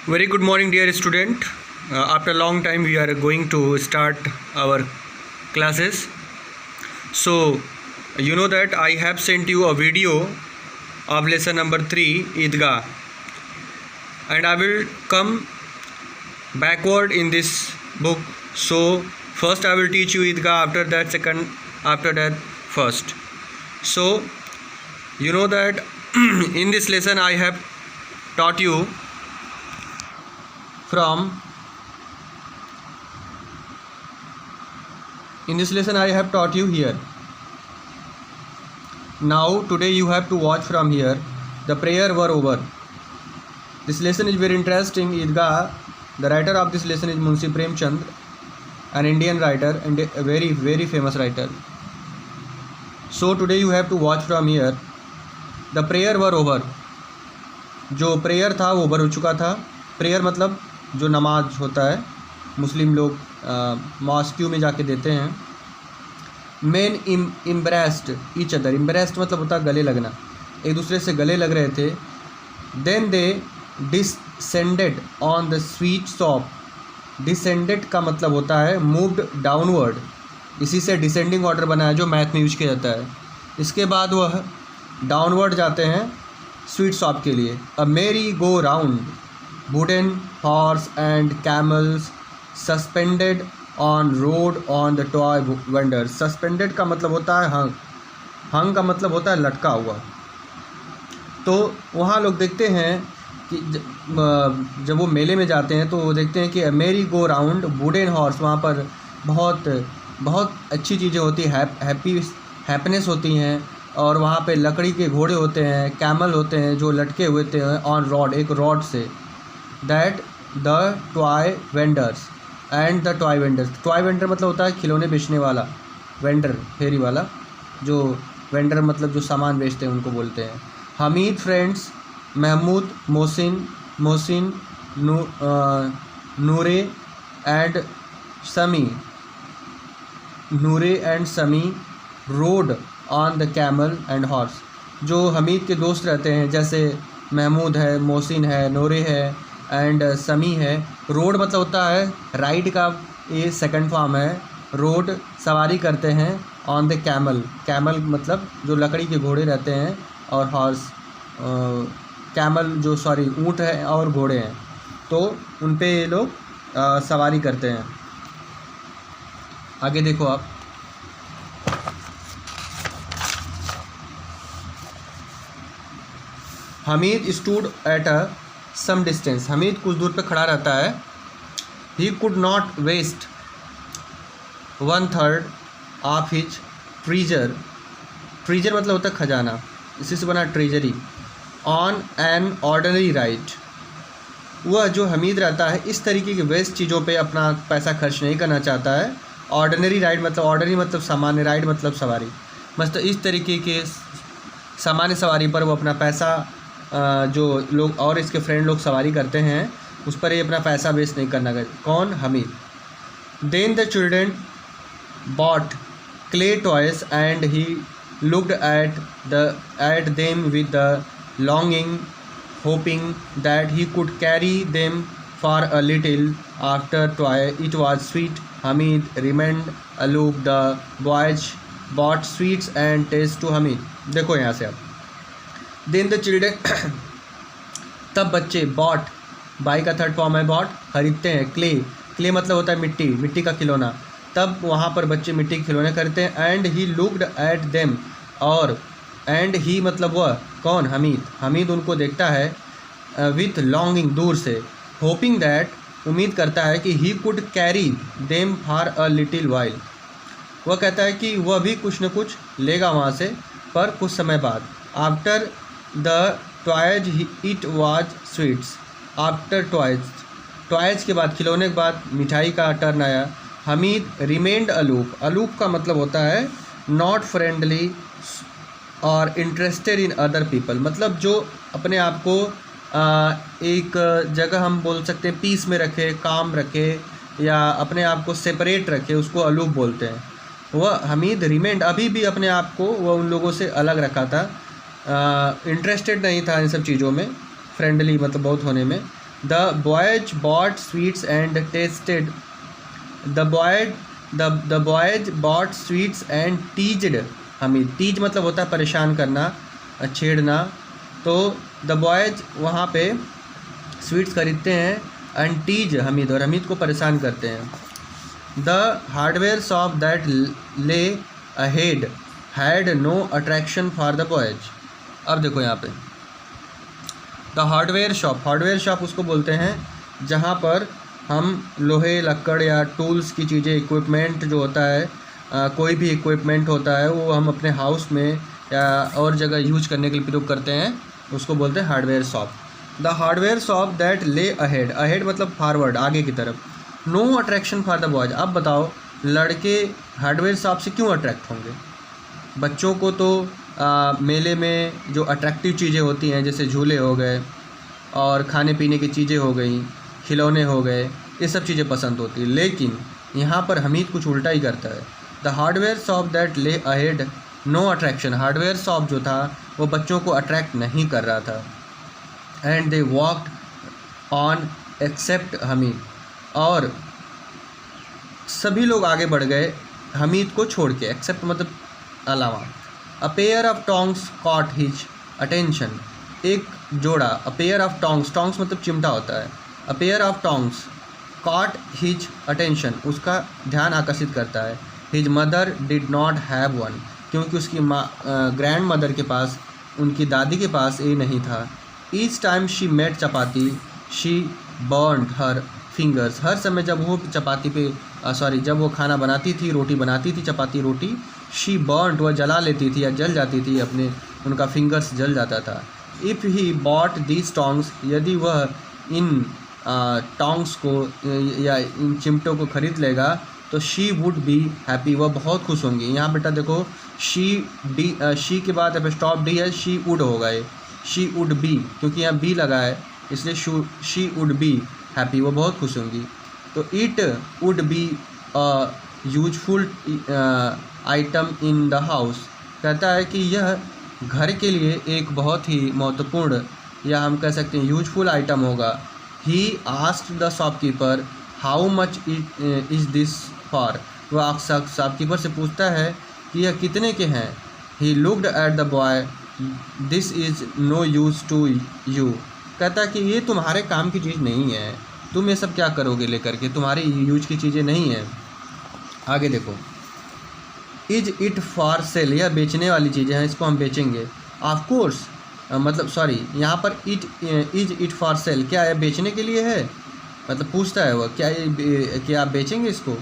Very good morning, dear student. After a long time, we are going to start our classes. So, you know that I have sent you a video of lesson number 3, Idgah, and I will come backward in this book. So, first I will teach you Idgah, after that second, after that first. So, you know that in this lesson I have taught you here. Now today you have to watch from here. The prayer were over. This lesson is very interesting. Idgah, the writer of this lesson is Munshi Premchand, an Indian writer and a very very famous writer. So today you have to watch from here. The prayer were over. जो prayer था वो over हो चुका था. Prayer मतलब जो नमाज होता है, मुस्लिम लोग मॉस्क्यू में जाके देते हैं. Main इम्ब्रेस्ड each other. इम्ब्रेस्ड मतलब होता है गले लगना, एक दूसरे से गले लग रहे थे. Then they descended on the sweet shop. Descended का मतलब होता है मूव्ड डाउनवर्ड. इसी से डिसेंडिंग ऑर्डर बना है जो मैथ में यूज किया जाता है. इसके बाद वह डाउनवर्ड जाते हैं स्वीट शॉप के लिए. A merry go round wooden horse and camels suspended on road on the toy vendor. Suspended का मतलब होता है हंग. हंग का मतलब होता है लटका हुआ. तो वहाँ लोग देखते हैं कि जब वो मेले में जाते हैं तो वो देखते हैं कि मेरी गो राउंड वुडन हॉर्स. वहाँ पर बहुत अच्छी चीज़ें होती हैं, हैप्पीनेस होती हैं. और वहाँ पे लकड़ी के घोड़े होते हैं, कैमल होते हैं जो लटके हुए थे ऑन रॉड, एक रॉड से. That the toy vendors and the toy vendors. Toy vendor मतलब होता है खिलौने बेचने वाला. वेंडर फेरी वाला, जो वेंडर मतलब जो सामान बेचते हैं उनको बोलते हैं. Hamid friends, Mahmood, Mohsin, Noore and Sami rode on the camel and horse. जो हमीद के दोस्त रहते हैं जैसे महमूद है, मोहसिन है, नूरे है एंड समी है. रोड मतलब होता है राइड का ये सेकंड फॉर्म है. रोड सवारी करते हैं ऑन द कैमल. कैमल मतलब जो लकड़ी के घोड़े रहते हैं, और हॉर्स कैमल जो ऊँट है और घोड़े हैं, तो उन पे ये लोग सवारी करते हैं. आगे देखो आप. Hamid stood at a some distance. Hamid कुछ दूर पे खड़ा रहता है. He could not waste 1/3 of his treasure. Treasure मतलब होता है खजाना, इसी से बना treasury. On an ordinary ride. वह जो हमीद रहता है इस तरीके की वेस्ट चीज़ों पे अपना पैसा खर्च नहीं करना चाहता है. ऑर्डिनरी राइड मतलब ऑर्डिनरी मतलब सामान्य, राइड मतलब सवारी. मतलब इस तरीके के सामान्य सवारी पर वो अपना पैसा जो लोग और इसके फ्रेंड लोग सवारी करते हैं उस पर ये अपना पैसा वेस्ट नहीं करना. कौन? Hamid. Then the children bought clay toys and he looked at them with the longing hoping that he could carry them for a little. After toy it was sweet. Hamid remained aloof. The boys bought sweets and taste to Hamid. देखो यहाँ से अब. Then the children तब बच्चे bought, buy का third form है bought, खरीदते हैं. क्ले मतलब होता है मिट्टी का खिलौना. तब वहाँ पर बच्चे मिट्टी के खिलौने खरीदते हैं. And he looked at them. और एंड ही मतलब वह कौन? हमीद उनको देखता है विथ लॉन्गिंग, दूर से. होपिंग दैट उम्मीद करता है कि ही could carry them for a little while. वह कहता है कि वह भी कुछ न कुछ लेगा वहाँ से, पर कुछ समय बाद. After the toys it was sweets. After toys के बाद, खिलौने के बाद मिठाई का टर्न आया. Hamid remained aloof. अलूप का मतलब होता है नॉट फ्रेंडली और इंटरेस्टेड इन अदर पीपल. मतलब जो अपने आप को एक जगह हम बोल सकते हैं पीस में रखे, काम रखे, या अपने आप को सेपरेट रखे, उसको अलूप बोलते हैं. वह हमीद रिमेंड अभी भी अपने आप को वह उन लोगों से अलग रखा था. इंटरेस्टेड नहीं था इन सब चीज़ों में, फ्रेंडली मतलब बहुत होने में. The boys bought sweets and tasted the boys bought sweets and teased Hamid. Tease मतलब होता है परेशान करना, छेड़ना। तो द बॉयज वहाँ पे स्वीट्स खरीदते हैं, एंड टीज हमीद, और हमीद को परेशान करते हैं। The hardware shop that lay ahead had no attraction for the boys. अब देखो यहाँ पे द हार्डवेयर शॉप उसको बोलते हैं जहाँ पर हम लोहे लक्कड़ या टूल्स की चीज़ें, इक्विपमेंट जो होता है, कोई भी इक्विपमेंट होता है वो हम अपने हाउस में या और जगह यूज करने के लिए प्रयोग करते हैं, उसको बोलते हैं hardware shop. The hardware shop that lay ahead, ahead मतलब फॉरवर्ड, आगे की तरफ। No attraction for the boys. अब बताओ लड़के हार्डवेयर शॉप से क्यों अट्रैक्ट होंगे? बच्चों को तो मेले में जो अट्रैक्टिव चीज़ें होती हैं जैसे झूले हो गए और खाने पीने की चीज़ें हो गई, खिलौने हो गए, ये सब चीज़ें पसंद होती है। लेकिन यहाँ पर हमीद कुछ उल्टा ही करता है। The hardware shop that lay ahead no attraction, hardware shop जो था वो बच्चों को अट्रैक्ट नहीं कर रहा था। And they walked on except Hamid, और सभी लोग आगे बढ़ गए हमीद को छोड़ के। एक्सेप्ट मतलब अलावा। A pair of tongs caught his attention, एक जोड़ा, a pair of tongs, tongs मतलब चिमटा होता है, a pair of tongs caught his attention, उसका ध्यान आकर्षित करता है। His mother did not have one, क्योंकि उसकी माँ ग्रैंड मदर के पास, उनकी दादी के पास ये नहीं था। Each time she made chapati she burned her fingers, हर समय जब वो चपाती पे जब वो खाना बनाती थी, रोटी बनाती थी, चपाती रोटी, शी बर्नड वह जला लेती थी या जल जाती थी, अपने उनका फिंगर्स जल जाता था। If he bought these tongs, यदि वह इन टोंग्स को या इन चिमटों को खरीद लेगा तो शी वुड बी हैप्पी, वह बहुत खुश होंगी। यहाँ बेटा देखो शी के बाद अब स्टॉप डी है, शी वुड होगा ये, शी वुड बी, क्योंकि यहाँ बी लगा है इसलिए शी वुड बी हैप्पी, वो बहुत खुश होंगी। तो it would be a useful item in the house, कहता है कि यह घर के लिए एक बहुत ही महत्वपूर्ण या हम कह सकते हैं यूजफुल आइटम होगा। He asked the shopkeeper how much is this for, वह शॉपकीपर से पूछता है कि यह कितने के हैं। He looked at the boy, this is no use to you, कहता है कि ये तुम्हारे काम की चीज़ नहीं है, तुम ये सब क्या करोगे लेकर के, तुम्हारी यूज की चीज़ें नहीं हैं। आगे देखो, इज इट फॉर सेल, यह बेचने वाली चीज़ें हैं, इसको हम बेचेंगे। ऑफ कोर्स मतलब यहाँ पर इज इट फॉर सेल, क्या यह बेचने के लिए है, मतलब पूछता है वह क्या आप बेचेंगे इसको।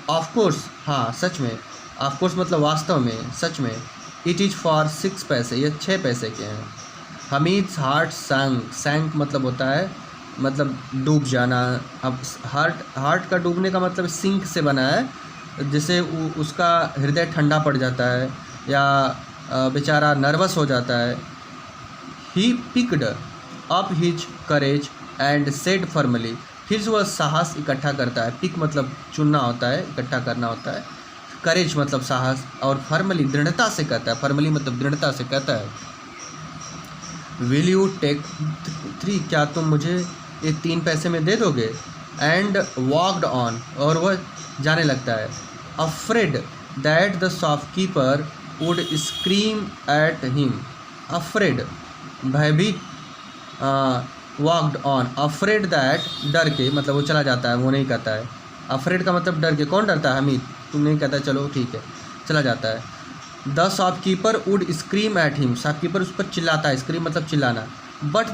ऑफ कोर्स, हाँ सच में, ऑफ कोर्स मतलब वास्तव में, सच में। इट इज़ फॉर 6 पैसे, यह 6 पैसे के हैं। हमीद्स हार्ट सैंक मतलब होता है मतलब डूब जाना। अब हार्ट का डूबने का मतलब सिंक से बना है, जिससे उसका हृदय ठंडा पड़ जाता है या बेचारा नर्वस हो जाता है। He picked up his courage and said firmly, फिर से वह साहस इकट्ठा करता है। पिक मतलब चुनना होता है, इकट्ठा करना होता है। करेज मतलब साहस, और फर्मली दृढ़ता से कहता है, फर्मली मतलब दृढ़ता से कहता है। विल यू टेक 3, क्या तुम मुझे ये 3 पैसे में दे दोगे। एंड वॉकड ऑन, और वह जाने लगता है। Afraid that the shopkeeper would scream at him, afraid भयभीत, वॉकड ऑन, अफ्रेड दैट डर के, मतलब वो चला जाता है, वो नहीं कहता है। अफ्रेड का मतलब डर के, कौन डरता है, हमीद, तुम नहीं कहता, चलो ठीक है, चला जाता है। The shopkeeper would scream at him, shopkeeper उस पर चिल्लाता है, स्क्रीम मतलब चिल्लाना। But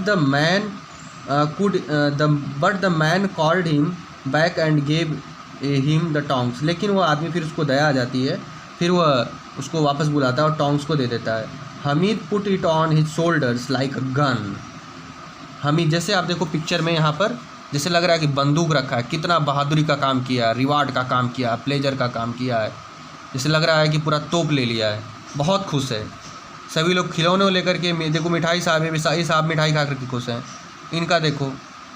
the man called him back and gave him the tongs, लेकिन वो आदमी, फिर उसको दया आ जाती है, फिर वह उसको वापस बुलाता है और टोंग्स को दे देता है। Hamid put it on his shoulders like a gun, Hamid, जैसे आप देखो पिक्चर में यहाँ पर जैसे लग रहा है कि बंदूक रखा है, कितना बहादुरी का काम किया, रिवार्ड का काम किया, प्लेजर का काम किया है, जैसे लग रहा है कि पूरा तोप ले लिया है, बहुत खुश है। सभी लोग खिलौने लेकर के, देखो मिठाई साहब है, मिठाई साहब मिठाई खा करके खुश हैं। इनका देखो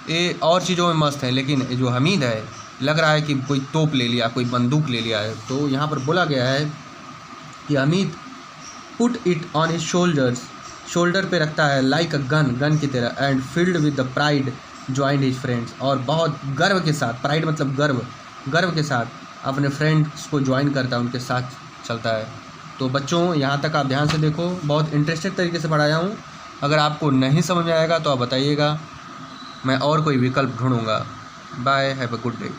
ये और चीज़ों में मस्त है, लेकिन जो हमीद है लग रहा है कि कोई तोप ले लिया, कोई बंदूक ले लिया है। तो यहाँ पर बोला गया है कि Hamid put it on his shoulders, shoulder पे रखता है, लाइक अ गन, गन की तरह, and filled with the pride, joined his friends, और बहुत गर्व के साथ, प्राइड मतलब गर्व, गर्व के साथ अपने फ्रेंड्स को ज्वाइन करता है, उनके साथ चलता है। तो बच्चों यहाँ तक आप ध्यान से देखो, बहुत इंटरेस्टेड तरीके से पढ़ाया हूँ। अगर आपको नहीं समझ में आएगा तो आप बताइएगा, मैं और कोई विकल्प ढूंढूंगा। Bye, have a good day.